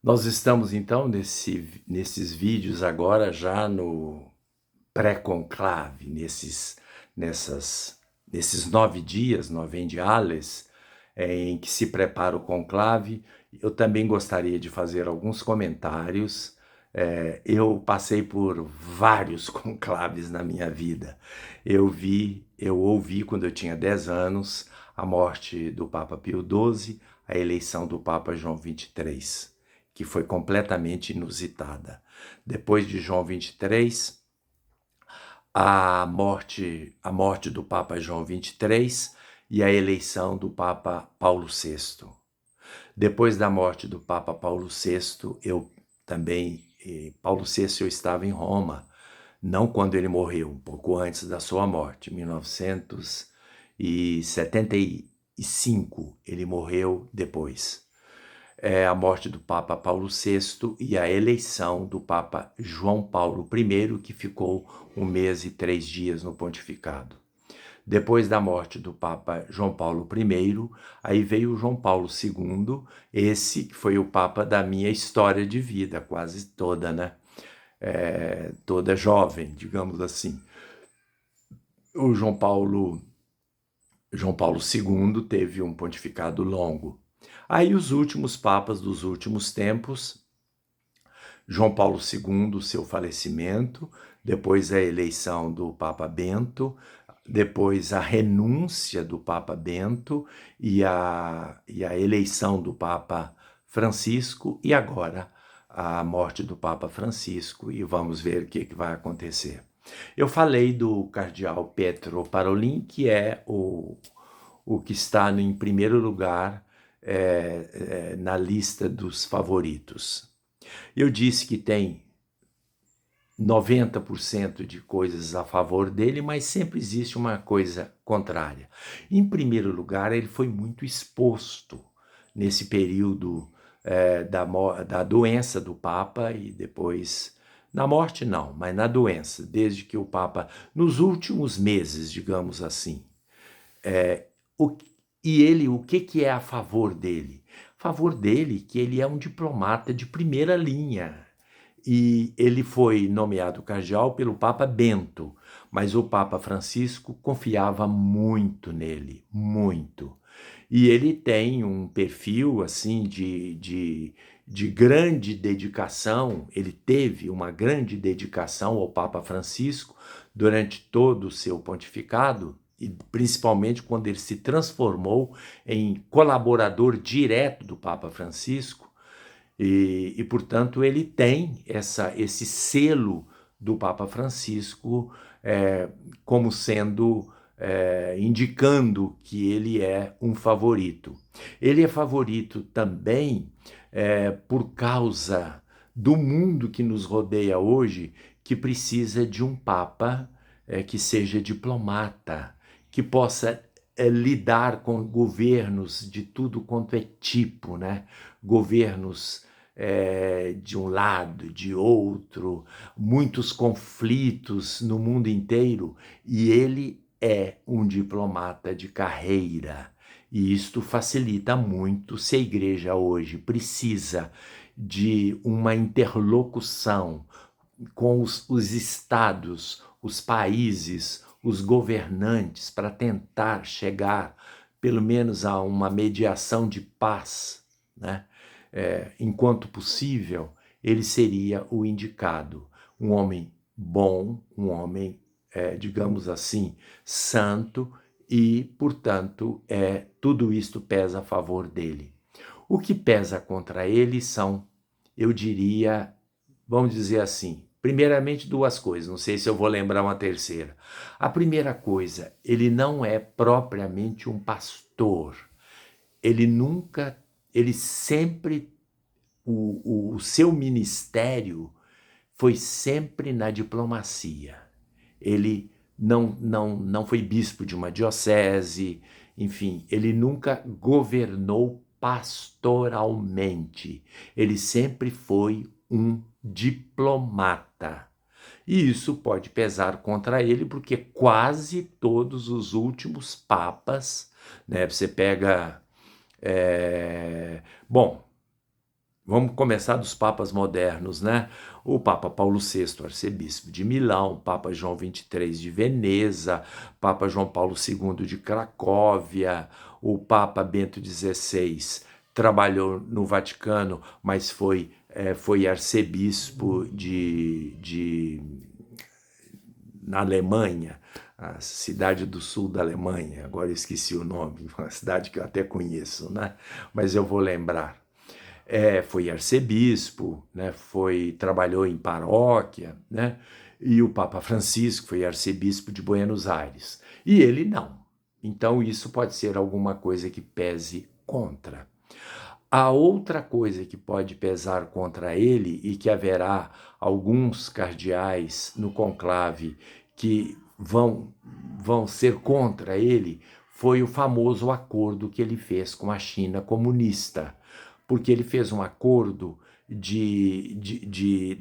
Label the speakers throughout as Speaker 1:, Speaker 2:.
Speaker 1: Nós estamos então nesses vídeos agora já no pré-conclave, nesses 9 dias, novendiales, em que se prepara o conclave. Eu também gostaria de fazer alguns comentários. Eu passei por vários conclaves na minha vida. Eu ouvi quando eu tinha 10 anos a morte do Papa Pio XII, a eleição do Papa João XXIII, que foi completamente inusitada. Depois de João XXIII, a morte do Papa João XXIII e a eleição do Papa Paulo VI. Depois da morte do Papa Paulo VI, Paulo VI eu estava em Roma, não quando ele morreu, um pouco antes da sua morte, 1975, ele morreu depois. A morte do Papa Paulo VI e a eleição do Papa João Paulo I, que ficou 1 mês e 3 dias no pontificado. Depois da morte do Papa João Paulo I, aí veio o João Paulo II, esse que foi o Papa da minha história de vida, quase toda, né? Toda jovem, digamos assim. O João Paulo II teve um pontificado longo. Aí os últimos papas dos últimos tempos, João Paulo II, seu falecimento, depois a eleição do Papa Bento, depois a renúncia do Papa Bento e a eleição do Papa Francisco, e agora a morte do Papa Francisco, e vamos ver o que vai acontecer. Eu falei do cardeal Pietro Parolin, que é o que está em primeiro lugar na lista dos favoritos. Eu disse que tem 90% de coisas a favor dele, mas sempre existe uma coisa contrária. Em primeiro lugar, ele foi muito exposto nesse período da doença do Papa e depois, na morte não, mas na doença, desde que o Papa, nos últimos meses, digamos assim. O, o que é a favor dele? A favor dele que ele é um diplomata de primeira linha, e ele foi nomeado cardeal pelo Papa Bento, mas o Papa Francisco confiava muito nele, muito. E ele tem um perfil assim de grande dedicação, ele teve uma grande dedicação ao Papa Francisco durante todo o seu pontificado, e principalmente quando ele se transformou em colaborador direto do Papa Francisco, portanto, ele tem esse selo do Papa Francisco como sendo, indicando que ele é um favorito. Ele é favorito também por causa do mundo que nos rodeia hoje, que precisa de um Papa que seja diplomata, que possa lidar com governos de tudo quanto é tipo, né? Governos de um lado, de outro, muitos conflitos no mundo inteiro, e ele é um diplomata de carreira. E isto facilita muito se a igreja hoje precisa de uma interlocução com os estados, os países, os governantes, para tentar chegar, pelo menos, a uma mediação de paz, né? Enquanto possível, ele seria o indicado. Um homem bom, um homem, digamos assim, santo, e, portanto, tudo isto pesa a favor dele. O que pesa contra ele são, eu diria, vamos dizer assim, primeiramente duas coisas, não sei se eu vou lembrar uma terceira. A primeira coisa, ele não é propriamente um pastor. Ele sempre, o seu ministério foi sempre na diplomacia. Ele não foi bispo de uma diocese, enfim, ele nunca governou pastoralmente. Ele sempre foi um diplomata. E isso pode pesar contra ele, porque quase todos os últimos papas, né? Você pega. Bom, Vamos começar dos papas modernos, né? O Papa Paulo VI, arcebispo de Milão, Papa João XXIII de Veneza, Papa João Paulo II de Cracóvia, o Papa Bento XVI trabalhou no Vaticano, mas foi arcebispo na Alemanha, a cidade do sul da Alemanha, agora eu esqueci o nome, uma cidade que eu até conheço, né? Mas eu vou lembrar. Foi arcebispo, né? Trabalhou em paróquia, né? E o Papa Francisco foi arcebispo de Buenos Aires. E ele não. Então isso pode ser alguma coisa que pese contra. A outra coisa que pode pesar contra ele e que haverá alguns cardeais no conclave que vão ser contra ele foi o famoso acordo que ele fez com a China comunista, porque ele fez um acordo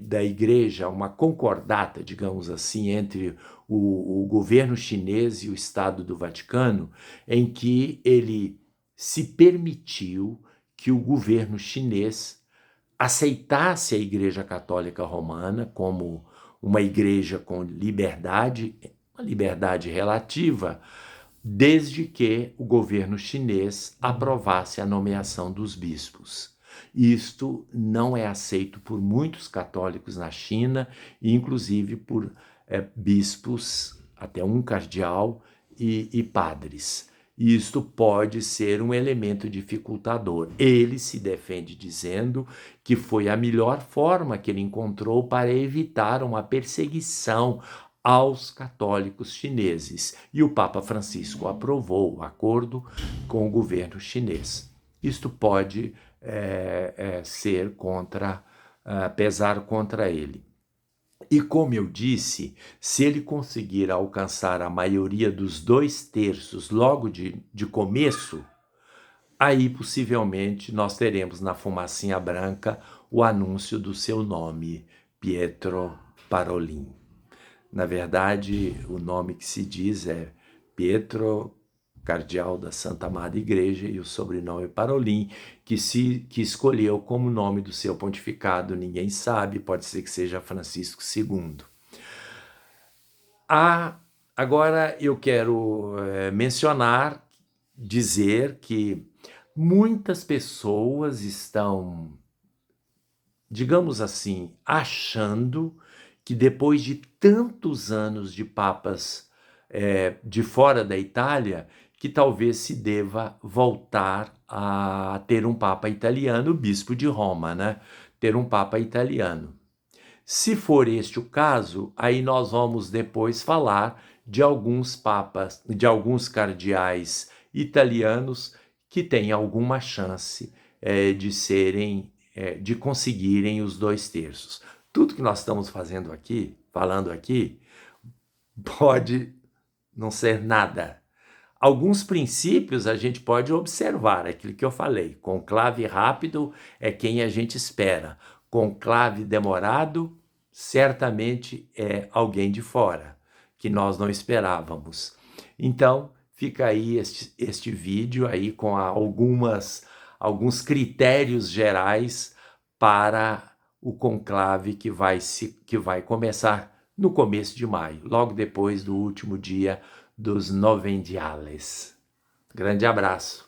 Speaker 1: da igreja, uma concordata, digamos assim, entre o governo chinês e o Estado do Vaticano, em que ele se permitiu que o governo chinês aceitasse a Igreja Católica Romana como uma igreja com liberdade, uma liberdade relativa, desde que o governo chinês aprovasse a nomeação dos bispos. Isto não é aceito por muitos católicos na China, inclusive por bispos, até um cardeal e padres. Isto pode ser um elemento dificultador. Ele se defende dizendo que foi a melhor forma que ele encontrou para evitar uma perseguição aos católicos chineses. E o Papa Francisco aprovou o acordo com o governo chinês. Isto pode ser pesar contra ele. E como eu disse, se ele conseguir alcançar a maioria dos 2/3 logo de começo, aí possivelmente nós teremos na fumacinha branca o anúncio do seu nome, Pietro Parolin. Na verdade, o nome que se diz é Pietro, cardeal da Santa Amada Igreja, e o sobrenome Parolin, que escolheu como nome do seu pontificado, ninguém sabe, pode ser que seja Francisco II. Agora eu quero mencionar, dizer que muitas pessoas estão, digamos assim, achando que depois de tantos anos de papas de fora da Itália, que talvez se deva voltar a ter um papa italiano, o bispo de Roma, né? Ter um papa italiano. Se for este o caso, aí nós vamos depois falar de alguns papas, de alguns cardeais italianos que têm alguma chance de conseguirem os 2/3. Tudo que nós estamos falando aqui, pode não ser nada. Alguns princípios a gente pode observar, aquilo que eu falei. Conclave rápido é quem a gente espera. Conclave demorado, certamente é alguém de fora, que nós não esperávamos. Então, fica aí este vídeo aí com alguns critérios gerais para o conclave que vai começar no começo de maio, logo depois do último dia dos Novendiales. Grande abraço.